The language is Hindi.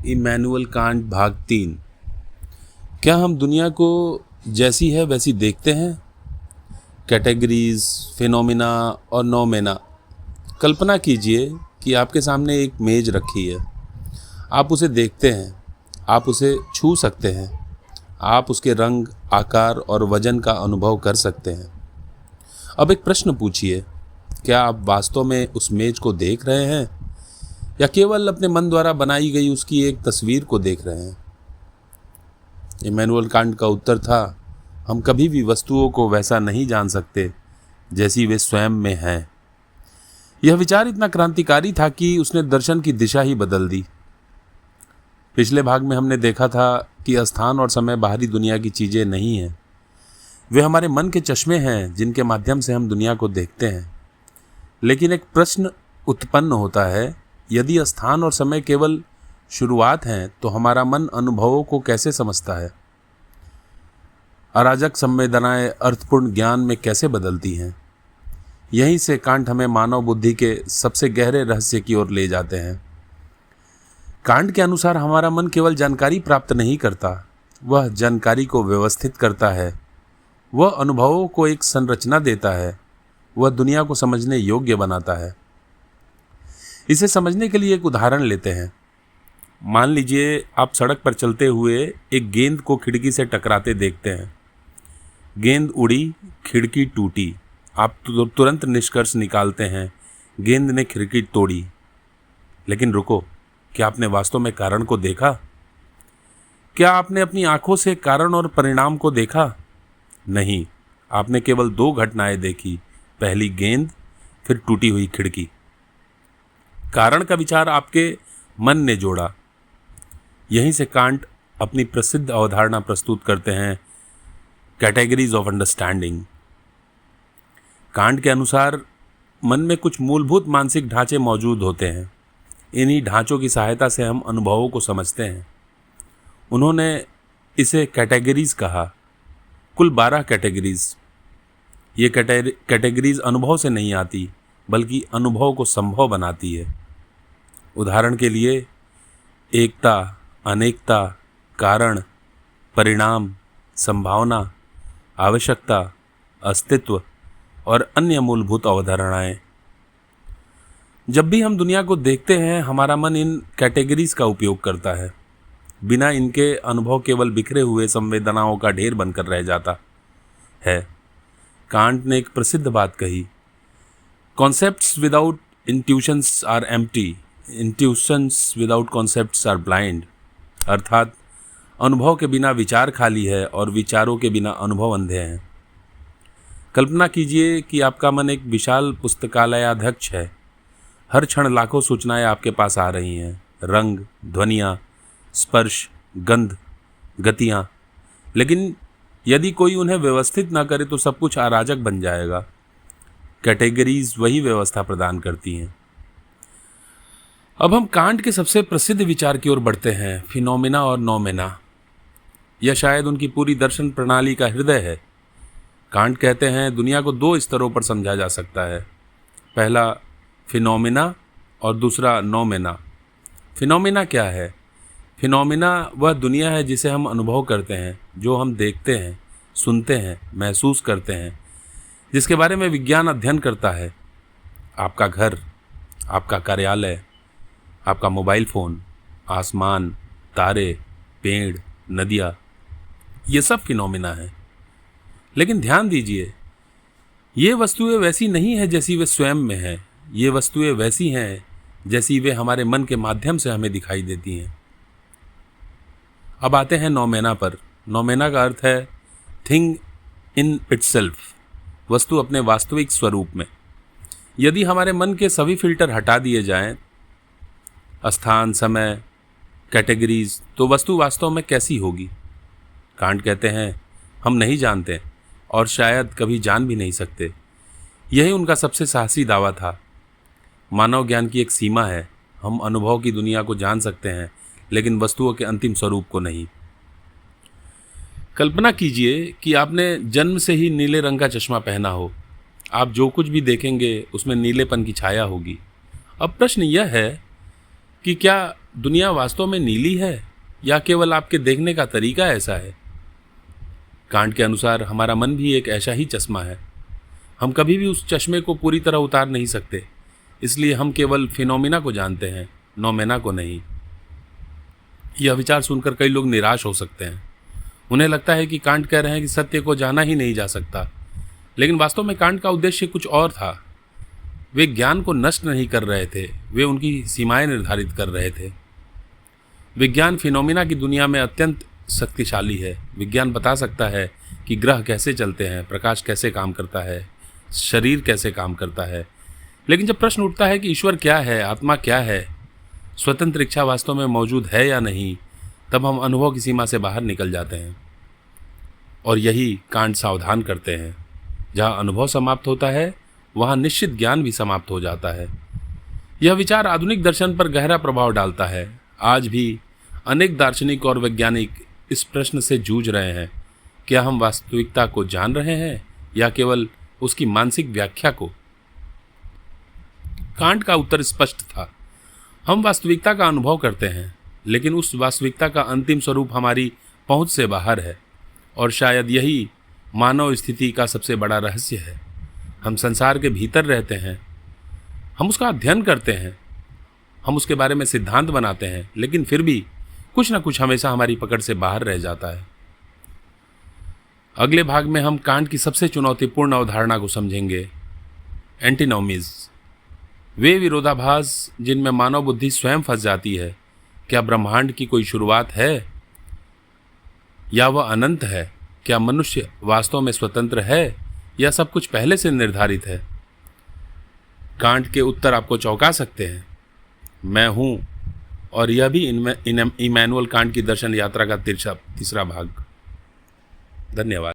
इमैनुअल कांट भाग 3। क्या हम दुनिया को जैसी है वैसी देखते हैं? कैटेगरीज, फिनोमिना और नोमेना। कल्पना कीजिए कि आपके सामने एक मेज रखी है। आप उसे देखते हैं, आप उसे छू सकते हैं, आप उसके रंग, आकार और वजन का अनुभव कर सकते हैं। अब एक प्रश्न पूछिए, क्या आप वास्तव में उस मेज को देख रहे हैं या केवल अपने मन द्वारा बनाई गई उसकी एक तस्वीर को देख रहे हैं? इमैनुअल कांट का उत्तर था, हम कभी भी वस्तुओं को वैसा नहीं जान सकते जैसी वे स्वयं में हैं। यह विचार इतना क्रांतिकारी था कि उसने दर्शन की दिशा ही बदल दी। पिछले भाग में हमने देखा था कि स्थान और समय बाहरी दुनिया की चीजें नहीं हैं, वे हमारे मन के चश्मे हैं जिनके माध्यम से हम दुनिया को देखते हैं। लेकिन एक प्रश्न उत्पन्न होता है, यदि स्थान और समय केवल शुरुआत हैं तो हमारा मन अनुभवों को कैसे समझता है? अराजक संवेदनाएं अर्थपूर्ण ज्ञान में कैसे बदलती हैं? यहीं से कांट हमें मानव बुद्धि के सबसे गहरे रहस्य की ओर ले जाते हैं। कांट के अनुसार हमारा मन केवल जानकारी प्राप्त नहीं करता, वह जानकारी को व्यवस्थित करता है, वह अनुभवों को एक संरचना देता है, वह दुनिया को समझने योग्य बनाता है। इसे समझने के लिए एक उदाहरण लेते हैं। मान लीजिए आप सड़क पर चलते हुए एक गेंद को खिड़की से टकराते देखते हैं। गेंद उड़ी, खिड़की टूटी। आप तुरंत निष्कर्ष निकालते हैं, गेंद ने खिड़की तोड़ी। लेकिन रुको, क्या आपने वास्तव में कारण को देखा? क्या आपने अपनी आंखों से कारण और परिणाम को देखा? नहीं, आपने केवल दो घटनाएं देखी, पहली गेंद, फिर टूटी हुई खिड़की। कारण का विचार आपके मन ने जोड़ा। यहीं से कांट अपनी प्रसिद्ध अवधारणा प्रस्तुत करते हैं, कैटेगरीज ऑफ अंडरस्टैंडिंग। कांट के अनुसार मन में कुछ मूलभूत मानसिक ढांचे मौजूद होते हैं। इन्हीं ढांचों की सहायता से हम अनुभवों को समझते हैं। उन्होंने इसे कैटेगरीज कहा, कुल 12 कैटेगरीज। ये कैटेगरीज अनुभव से नहीं आती, बल्कि अनुभव को संभव बनाती है। उदाहरण के लिए एकता, अनेकता, कारण, परिणाम, संभावना, आवश्यकता, अस्तित्व और अन्य मूलभूत अवधारणाएं। जब भी हम दुनिया को देखते हैं, हमारा मन इन कैटेगरीज का उपयोग करता है। बिना इनके अनुभव केवल बिखरे हुए संवेदनाओं का ढेर बनकर रह जाता है। कांट ने एक प्रसिद्ध बात कही, concepts without intuitions are empty, intuitions without concepts are blind. अर्थात अनुभव के बिना विचार खाली है और विचारों के बिना अनुभव अंधे हैं। कल्पना कीजिए कि आपका मन एक विशाल पुस्तकालयाध्यक्ष है। हर क्षण लाखों सूचनाएं आपके पास आ रही हैं, रंग, ध्वनियाँ, स्पर्श, गंध, गतियाँ। लेकिन यदि कोई उन्हें व्यवस्थित न करे तो सब कुछ अराजक बन जाएगा। कैटेगरीज वही व्यवस्था प्रदान करती हैं। अब हम कांट के सबसे प्रसिद्ध विचार की ओर बढ़ते हैं, फिनोमिना और नोमेना। यह शायद उनकी पूरी दर्शन प्रणाली का हृदय है। कांट कहते हैं दुनिया को 2 स्तरों पर समझा जा सकता है, पहला फिनोमिना और दूसरा नोमेना। फिनोमिना क्या है? फिनोमिना वह दुनिया है जिसे हम अनुभव करते हैं, जो हम देखते हैं, सुनते हैं, महसूस करते हैं, जिसके बारे में विज्ञान अध्ययन करता है। आपका घर, आपका कार्यालय, आपका मोबाइल फ़ोन, आसमान, तारे, पेड़, नदियाँ, ये सब फिनोमिना है। लेकिन ध्यान दीजिए, ये वस्तुएं वैसी नहीं है जैसी वे स्वयं में हैं। ये वस्तुएं वैसी हैं जैसी वे हमारे मन के माध्यम से हमें दिखाई देती हैं। अब आते हैं नोमेना पर। नोमेना का अर्थ है थिंग इन इटसेल्फ, वस्तु अपने वास्तविक स्वरूप में। यदि हमारे मन के सभी फिल्टर हटा दिए जाएं, स्थान, समय, कैटेगरीज, तो वस्तु वास्तव में कैसी होगी? कांट कहते हैं हम नहीं जानते और शायद कभी जान भी नहीं सकते। यही उनका सबसे साहसी दावा था। मानव ज्ञान की एक सीमा है, हम अनुभव की दुनिया को जान सकते हैं, लेकिन वस्तुओं के अंतिम स्वरूप को नहीं। कल्पना कीजिए कि आपने जन्म से ही नीले रंग का चश्मा पहना हो। आप जो कुछ भी देखेंगे उसमें नीलेपन की छाया होगी। अब प्रश्न यह है कि क्या दुनिया वास्तव में नीली है या केवल आपके देखने का तरीका ऐसा है? कांट के अनुसार हमारा मन भी एक ऐसा ही चश्मा है। हम कभी भी उस चश्मे को पूरी तरह उतार नहीं सकते, इसलिए हम केवल फिनोमिना को जानते हैं, नोमेना को नहीं। यह विचार सुनकर कई लोग निराश हो सकते हैं। उन्हें लगता है कि कांट कह रहे हैं कि सत्य को जाना ही नहीं जा सकता, लेकिन वास्तव में कांट का उद्देश्य कुछ और था। वे ज्ञान को नष्ट नहीं कर रहे थे, वे उनकी सीमाएं निर्धारित कर रहे थे। विज्ञान फिनोमिना की दुनिया में अत्यंत शक्तिशाली है। विज्ञान बता सकता है कि ग्रह कैसे चलते हैं, प्रकाश कैसे काम करता है, शरीर कैसे काम करता है। लेकिन जब प्रश्न उठता है कि ईश्वर क्या है, आत्मा क्या है, स्वतंत्र इच्छा वास्तव में मौजूद है या नहीं, तब हम अनुभव की सीमा से बाहर निकल जाते हैं। और यही कांट सावधान करते हैं। जहाँ अनुभव समाप्त होता है वहाँ निश्चित ज्ञान भी समाप्त हो जाता है। यह विचार आधुनिक दर्शन पर गहरा प्रभाव डालता है। आज भी अनेक दार्शनिक और वैज्ञानिक इस प्रश्न से जूझ रहे हैं, क्या हम वास्तविकता को जान रहे हैं या केवल उसकी मानसिक व्याख्या को? कांट का उत्तर स्पष्ट था। हम वास्तविकता का अनुभव करते हैं, लेकिन उस वास्तविकता का अंतिम स्वरूप हमारी पहुंच से बाहर है। और शायद यही मानव स्थिति का सबसे बड़ा रहस्य है। हम संसार के भीतर रहते हैं, हम उसका अध्ययन करते हैं, हम उसके बारे में सिद्धांत बनाते हैं, लेकिन फिर भी कुछ ना कुछ हमेशा हमारी पकड़ से बाहर रह जाता है। अगले भाग में हम कांट की सबसे चुनौतीपूर्ण अवधारणा को समझेंगे, एंटीनोमीज। वे विरोधाभास जिनमें मानव बुद्धि स्वयं फंस जाती है। क्या ब्रह्मांड की कोई शुरुआत है या वह अनंत है? क्या मनुष्य वास्तव में स्वतंत्र है या सब कुछ पहले से निर्धारित है? कांट के उत्तर आपको चौंका सकते हैं। मैं हूं, और यह भी इमैनुअल कांट की दर्शन यात्रा का तीसरा भाग। धन्यवाद।